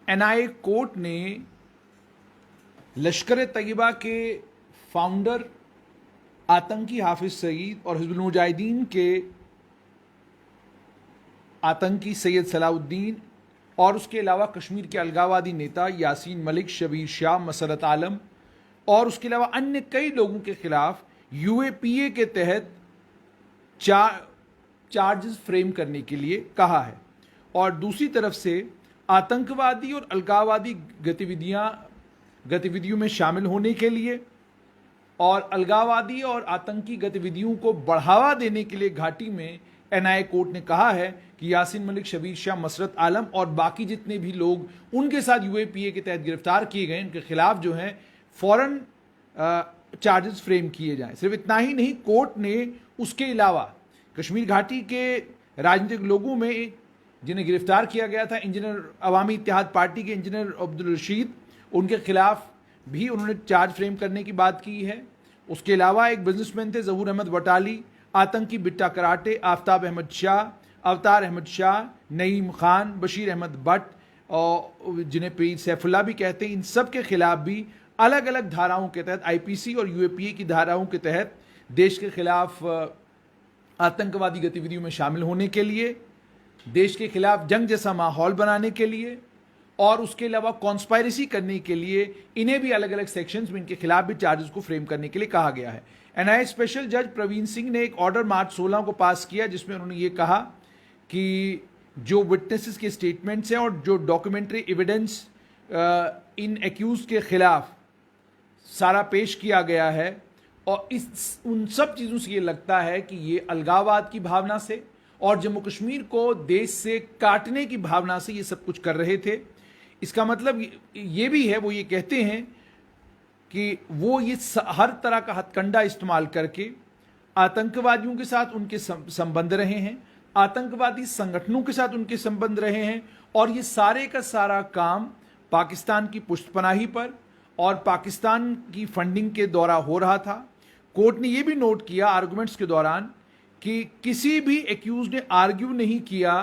NIA court ने लश्कर तैयबा के founder आतंकी हाफिज सईद और हिजबुल मुजाहिदीन के आतंकी सैयद सलाउद्दीन और उसके अलावा कश्मीर के अलगावादी नेता यासीन मलिक, शबीर शाह, मसरत आलम और उसके अलावा अन्य कई लोगों के खिलाफ यूएपीए के तहत चार्जेस फ्रेम करने के लिए कहा है। और दूसरी तरफ से आतंकवादी और अलगाववादी गतिविधियों में शामिल होने के लिए और अलगाववादी और आतंकी गतिविधियों को बढ़ावा देने के लिए घाटी में एनआईए कोर्ट ने कहा है कि यासीन मलिक, शबीर शाह, मसरत आलम और बाकी जितने भी लोग उनके साथ यूएपीए के तहत गिरफ्तार किए गए उनके खिलाफ जो है फौरन चार्जेस फ्रेम किए जाएं। सिर्फ इतना ही नहीं, कोर्ट ने उसके अलावा कश्मीर घाटी के राजनीतिक लोगों में जिन्हें गिरफ्तार किया गया था, इंजीनियर अवामी इत्तेहाद पार्टी के इंजीनियर अब्दुल रशीद, उनके खिलाफ भी उन्होंने चार्ज फ्रेम करने की बात की है। उसके अलावा एक बिजनेसमैन थे जहूर अहमद वटाली, आतंकी बिट्टा कराटे, आफ्ताब अहमद शाह, अवतार अहमद शाह, नईम खान, बशीर अहमद भट्ट और जिन्हें पीर सैफुल्ला भी कहते हैं, इन सब के खिलाफ भी अलग अलग धाराओं के तहत, आईपीसी और यूएपीए की धाराओं के तहत देश के खिलाफ आतंकवादी गतिविधियों में शामिल होने के लिए, देश के खिलाफ जंग जैसा माहौल बनाने के लिए और उसके अलावा कॉन्स्पायरेसी करने के लिए इन्हें भी अलग अलग सेक्शंस में इनके खिलाफ भी चार्जेस को फ्रेम करने के लिए कहा गया है। एनआईए स्पेशल जज प्रवीण सिंह ने एक ऑर्डर मार्च 16 को पास किया जिसमें उन्होंने ये कहा कि जो विटनेसेस के स्टेटमेंट्स हैं और जो डॉक्यूमेंट्री एविडेंस इन एक्यूज के खिलाफ सारा पेश किया गया है और उन सब चीज़ों से ये लगता है कि ये अलगाववाद की भावना से और जम्मू कश्मीर को देश से काटने की भावना से ये सब कुछ कर रहे थे। इसका मतलब ये भी है, वो ये कहते हैं कि वो ये हर तरह का हथकंडा इस्तेमाल करके आतंकवादियों के साथ उनके संबंध रहे हैं, आतंकवादी संगठनों के साथ उनके संबंध रहे हैं और ये सारे का सारा काम पाकिस्तान की पुष्टपनाही पर और पाकिस्तान की फंडिंग के द्वारा हो रहा था। कोर्ट ने यह भी नोट किया आर्गुमेंट्स के दौरान कि किसी भी एक्यूज ने आर्ग्यू नहीं किया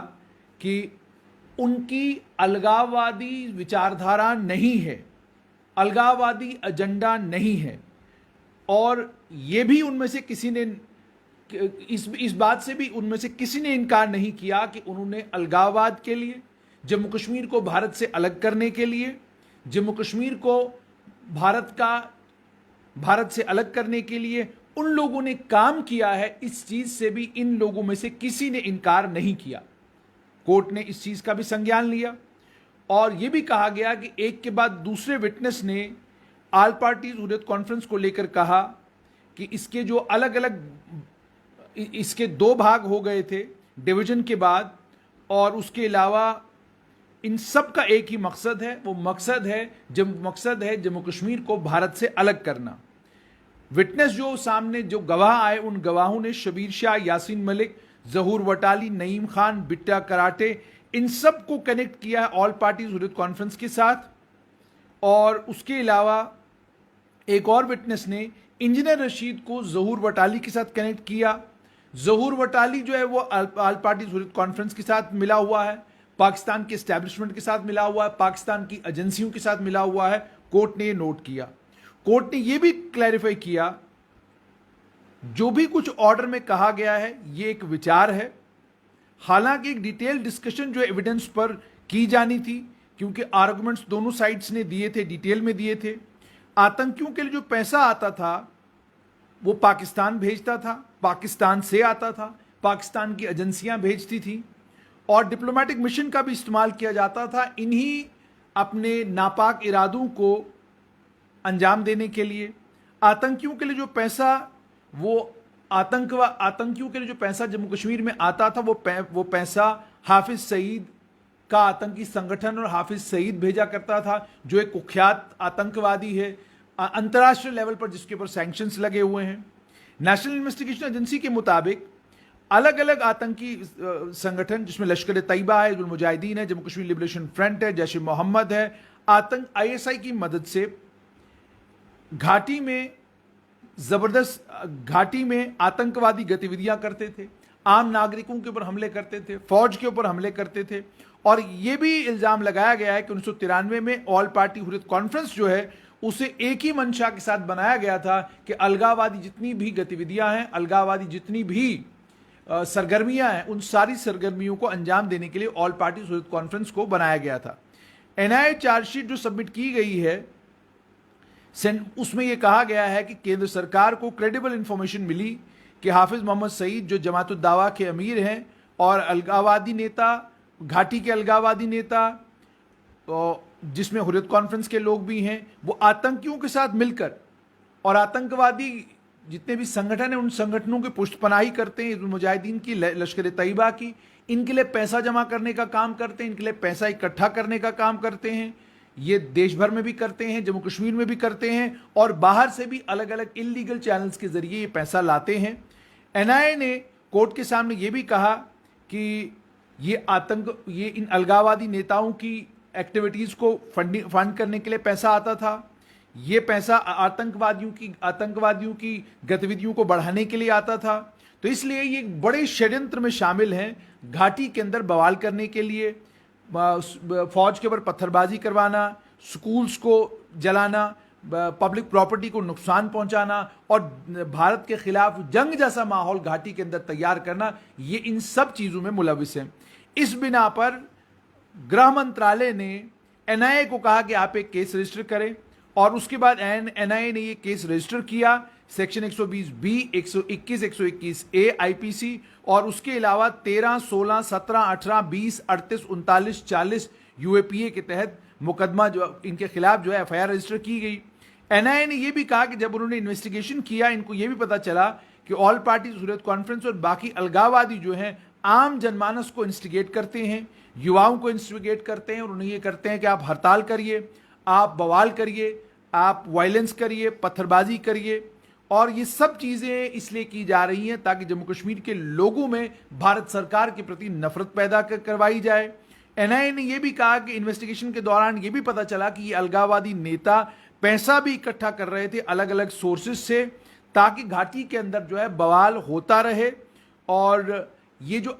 कि उनकी अलगाववादी विचारधारा नहीं है, अलगाववादी एजेंडा नहीं है और ये भी उनमें से किसी ने इस बात से भी उनमें से किसी ने इनकार नहीं किया कि उन्होंने अलगाववाद के लिए, जम्मू कश्मीर को भारत से अलग करने के लिए, जम्मू कश्मीर को भारत से अलग करने के लिए उन लोगों ने काम किया है। इस चीज से भी इन लोगों में से किसी ने इनकार नहीं किया। कोर्ट ने इस चीज का भी संज्ञान लिया और यह भी कहा गया कि एक के बाद दूसरे विटनेस ने ऑल पार्टीज हुर्रियत कॉन्फ्रेंस को लेकर कहा कि इसके जो अलग अलग इसके दो भाग हो गए थे डिवीजन के बाद और उसके अलावा इन सब का एक ही मकसद है, वो मकसद है जम्मू कश्मीर को भारत से अलग करना। विटनेस जो सामने जो गवाह आए उन गवाहों ने शबीर शाह, यासीन मलिक, जहूर वटाली, नईम खान, बिट्टा कराटे, इन सब को कनेक्ट किया ऑल पार्टीज हुर्रियत कॉन्फ्रेंस के साथ। और उसके अलावा एक और विटनेस ने इंजीनियर रशीद को जहूर वटाली के साथ कनेक्ट किया। जहूर वटाली जो है वो ऑल पार्टीज हुर्रियत कॉन्फ्रेंस के साथ मिला हुआ है, पाकिस्तान के एस्टैब्लिशमेंट के साथ मिला हुआ है, पाकिस्तान की एजेंसियों के साथ मिला हुआ है। कोर्ट ने यह नोट किया। कोर्ट ने यह भी क्लैरिफाई किया जो भी कुछ ऑर्डर में कहा गया है यह एक विचार है, हालांकि एक डिटेल डिस्कशन जो एविडेंस पर की जानी थी क्योंकि आर्गुमेंट्स दोनों साइड्स ने दिए थे, डिटेल में दिए थे। आतंकियों के लिए जो पैसा आता था वो पाकिस्तान भेजता था, पाकिस्तान से आता था, पाकिस्तान की एजेंसियां भेजती थी और डिप्लोमेटिक मिशन का भी इस्तेमाल किया जाता था इन्हीं अपने नापाक इरादों को अंजाम देने के लिए। आतंकियों के लिए जो पैसा वो आतंकियों के लिए जो पैसा जम्मू कश्मीर में आता था वो पैसा हाफिज सईद का आतंकी संगठन और हाफिज सईद भेजा करता था जो एक कुख्यात आतंकवादी है अंतर्राष्ट्रीय लेवल पर जिसके ऊपर सैंक्शंस लगे हुए हैं। नेशनल इन्वेस्टिगेशन एजेंसी के मुताबिक अलग अलग आतंकी संगठन जिसमें लश्कर तैयबा है, हिजबुल मुजाहिदीन है, जम्मू कश्मीर लिबरेशन फ्रंट है, जैश ए मोहम्मद है, आईएसआई की मदद से घाटी में आतंकवादी गतिविधियां करते थे, आम नागरिकों के ऊपर हमले करते थे, फौज के ऊपर हमले करते थे और यह भी इल्जाम लगाया गया है कि 1993 में ऑल पार्टी हुर्रियत कॉन्फ्रेंस जो है उसे एक ही मंशा के साथ बनाया गया था कि अलगाववादी जितनी भी गतिविधियां हैं, अलगाववादी जितनी भी सरगर्मियां हैं, उन सारी सरगर्मियों को अंजाम देने के लिए ऑल पार्टी हुर्रियत कॉन्फ्रेंस को बनाया गया था। एनआईए चार्जशीट जो सबमिट की गई है उसमें यह कहा गया है कि केंद्र सरकार को क्रेडिबल इंफॉर्मेशन मिली कि हाफिज मोहम्मद सईद जो जमात उद दावा के अमीर हैं और अलगाववादी नेता, घाटी के अलगाववादी नेता, जिसमें हुर्रियत कॉन्फ्रेंस के लोग भी हैं, वो आतंकियों के साथ मिलकर और आतंकवादी जितने भी संगठन हैं उन संगठनों की पुष्टपनाही करते हैं, मुजाहिदीन की, लश्कर तैयबा की, इनके लिए पैसा जमा करने का काम करते हैं, इनके लिए पैसा इकट्ठा करने का काम करते हैं। ये देश भर में भी करते हैं, जम्मू कश्मीर में भी करते हैं और बाहर से भी अलग अलग इलीगल चैनल्स के जरिए ये पैसा लाते हैं। एनआईए ने कोर्ट के सामने ये भी कहा कि ये इन अलगाववादी नेताओं की एक्टिविटीज को फंड करने के लिए पैसा आता था। ये पैसा आतंकवादियों की गतिविधियों को बढ़ाने के लिए आता था। तो इसलिए ये बड़े षड्यंत्र में शामिल हैं, घाटी के अंदर बवाल करने के लिए, फौज के ऊपर पत्थरबाजी करवाना, स्कूल्स को जलाना, पब्लिक प्रॉपर्टी को नुकसान पहुंचाना और भारत के खिलाफ जंग जैसा माहौल घाटी के अंदर तैयार करना, ये इन सब चीजों में मुलविस हैं। इस बिना पर गृह मंत्रालय ने एनआईए को कहा कि आप एक केस रजिस्टर करें और उसके बाद एनआईए ने ये केस रजिस्टर किया सेक्शन 120B, 121, 121A आईपीसी और उसके अलावा 13, 16, 17, 18, 20, 38, 39, 40 यूएपीए के तहत मुकदमा जो इनके खिलाफ जो है एफआईआर रजिस्टर की गई। एनआईए ने यह भी कहा कि जब उन्होंने इन्वेस्टिगेशन किया, इनको यह भी पता चला कि ऑल पार्टी हुर्रियत कॉन्फ्रेंस और बाकी अलगाववादी जो हैं आम जनमानस को इंस्टिगेट करते हैं, युवाओं को इंस्टिगेट करते हैं और उन्हें ये करते हैं कि आप हड़ताल करिए, आप बवाल करिए, आप वायलेंस करिए, पत्थरबाजी करिए। और ये सब चीजें इसलिए की जा रही हैं ताकि जम्मू कश्मीर के लोगों में भारत सरकार के प्रति नफरत पैदा करवाई जाए। एनआईए ने यह भी कहा कि इन्वेस्टिगेशन के दौरान यह भी पता चला कि ये अलगाववादी नेता पैसा भी इकट्ठा कर रहे थे अलग अलग सोर्सेज से ताकि घाटी के अंदर जो है बवाल होता रहे और ये जो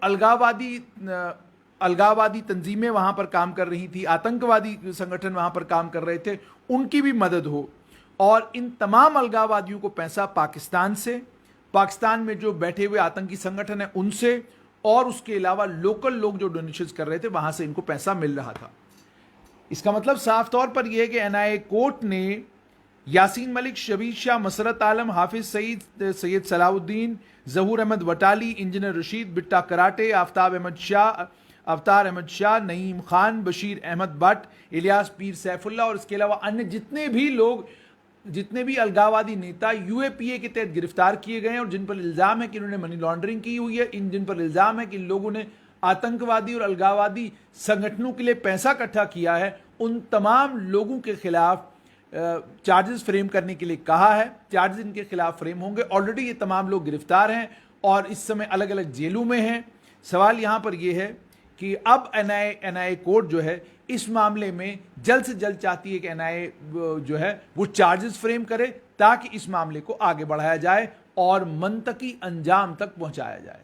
अलगाववादी तंजीमें वहां पर काम कर रही थी, आतंकवादी संगठन वहां पर काम कर रहे थे, उनकी भी मदद हो। और इन तमाम अलगाववादियों को पैसा पाकिस्तान में जो बैठे हुए आतंकी संगठन है उनसे और उसके अलावा लोकल लोग जो डोनेशंस कर रहे थे वहां से इनको पैसा मिल रहा था। इसका मतलब साफ तौर पर यह है कि एनआईए कोर्ट ने यासीन मलिक, शबीर शाह, मसरत आलम, हाफिज सईद, सैयद सलाउद्दीन, जहूर अहमद वटाली, इंजीनियर रशीद, बिट्टा कराटे, अवतार अहमद शाह, नईम खान, बशीर अहमद भट्ट, इलियास पीर सैफुल्ला और इसके अलावा अन्य जितने भी अलगाववादी नेता यूएपीए के तहत गिरफ्तार किए गए हैं और जिन पर इल्जाम है कि उन्होंने मनी लॉन्ड्रिंग की हुई है, जिन पर इल्जाम है कि इन लोगों ने आतंकवादी और अलगाववादी संगठनों के लिए पैसा इकट्ठा किया है, उन तमाम लोगों के खिलाफ चार्जेस फ्रेम करने के लिए कहा है। चार्जेस इनके खिलाफ फ्रेम होंगे। ऑलरेडी ये तमाम लोग गिरफ्तार हैं और इस समय अलग अलग जेलों में हैं। सवाल यहां पर यह है कि अब एनआईए कोर्ट जो है इस मामले में जल्द से जल्द चाहती है कि एनआईए जो है वो चार्जेस फ्रेम करे ताकि इस मामले को आगे बढ़ाया जाए और मंतकी अंजाम तक पहुंचाया जाए।